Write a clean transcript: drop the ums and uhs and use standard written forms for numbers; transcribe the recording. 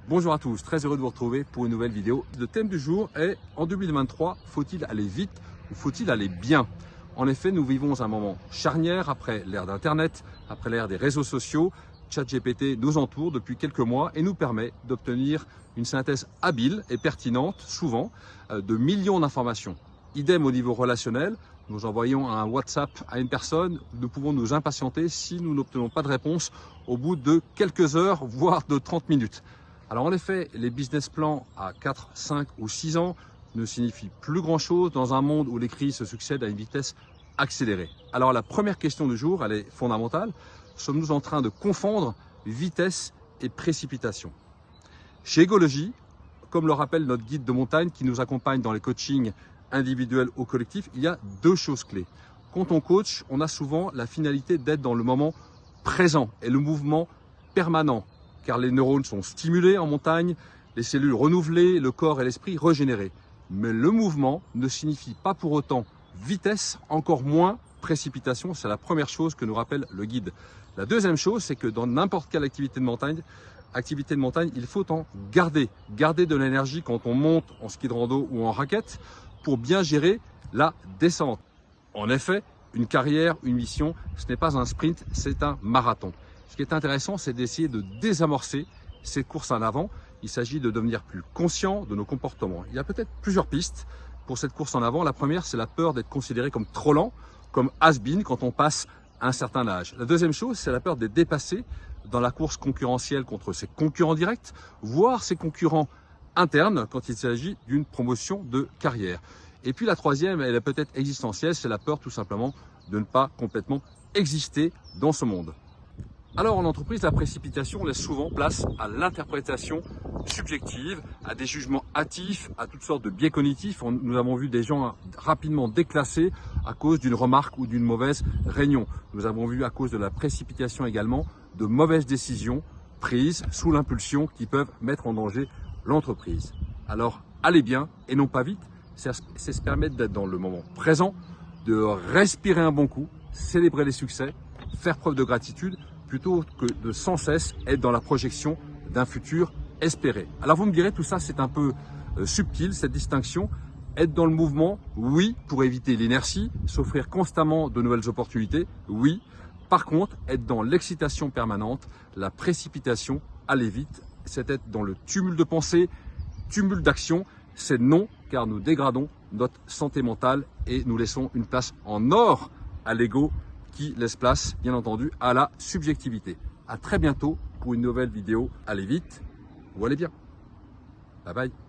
Bonjour à tous, très heureux de vous retrouver pour une nouvelle vidéo. Le thème du jour est en 2023, faut-il aller vite ou faut-il aller bien? En effet, nous vivons un moment charnière après l'ère d'Internet, après l'ère des réseaux sociaux. ChatGPT nous entoure depuis quelques mois et nous permet d'obtenir une synthèse habile et pertinente, souvent, de millions d'informations. Idem au niveau relationnel, nous envoyons un WhatsApp à une personne, nous pouvons nous impatienter si nous n'obtenons pas de réponse au bout de quelques heures, voire de 30 minutes. Alors en effet, les business plans à 4, 5 ou 6 ans ne signifient plus grand-chose dans un monde où les crises se succèdent à une vitesse accélérée. Alors la première question du jour, elle est fondamentale. Sommes-nous en train de confondre vitesse et précipitation? Chez Egology, comme le rappelle notre guide de montagne qui nous accompagne dans les coachings individuels ou collectifs, il y a deux choses clés. Quand on coach, on a souvent la finalité d'être dans le moment présent et le mouvement permanent, car les neurones sont stimulés en montagne, les cellules renouvelées, le corps et l'esprit régénérés. Mais le mouvement ne signifie pas pour autant vitesse, encore moins précipitation. C'est la première chose que nous rappelle le guide. La deuxième chose, c'est que dans n'importe quelle activité de montagne, il faut en garder de l'énergie quand on monte en ski de rando ou en raquette pour bien gérer la descente. En effet, une carrière, une mission, ce n'est pas un sprint, c'est un marathon. Ce qui est intéressant, c'est d'essayer de désamorcer cette course en avant. Il s'agit de devenir plus conscient de nos comportements. Il y a peut-être plusieurs pistes pour cette course en avant. La première, c'est la peur d'être considéré comme trop lent, comme has-been quand on passe un certain âge. La deuxième chose, c'est la peur d'être dépassé dans la course concurrentielle contre ses concurrents directs, voire ses concurrents internes quand il s'agit d'une promotion de carrière. Et puis la troisième, elle est peut-être existentielle, c'est la peur tout simplement de ne pas complètement exister dans ce monde. Alors en entreprise, la précipitation laisse souvent place à l'interprétation subjective, à des jugements hâtifs, à toutes sortes de biais cognitifs. Nous avons vu des gens rapidement déclassés à cause d'une remarque ou d'une mauvaise réunion. Nous avons vu à cause de la précipitation également de mauvaises décisions prises sous l'impulsion qui peuvent mettre en danger l'entreprise. Alors allez bien et non pas vite, c'est se permettre d'être dans le moment présent, de respirer un bon coup, célébrer les succès, faire preuve de gratitude, plutôt que de sans cesse être dans la projection d'un futur espéré. Alors vous me direz, tout ça c'est un peu subtil, cette distinction. Être dans le mouvement, oui, pour éviter l'inertie, s'offrir constamment de nouvelles opportunités, oui. Par contre, être dans l'excitation permanente, la précipitation, aller vite, c'est être dans le tumulte de pensée, tumulte d'action, c'est non, car nous dégradons notre santé mentale et nous laissons une place en or à l'ego qui laisse place, bien entendu, à la subjectivité. À très bientôt pour une nouvelle vidéo. Allez vite ou allez bien. Bye bye.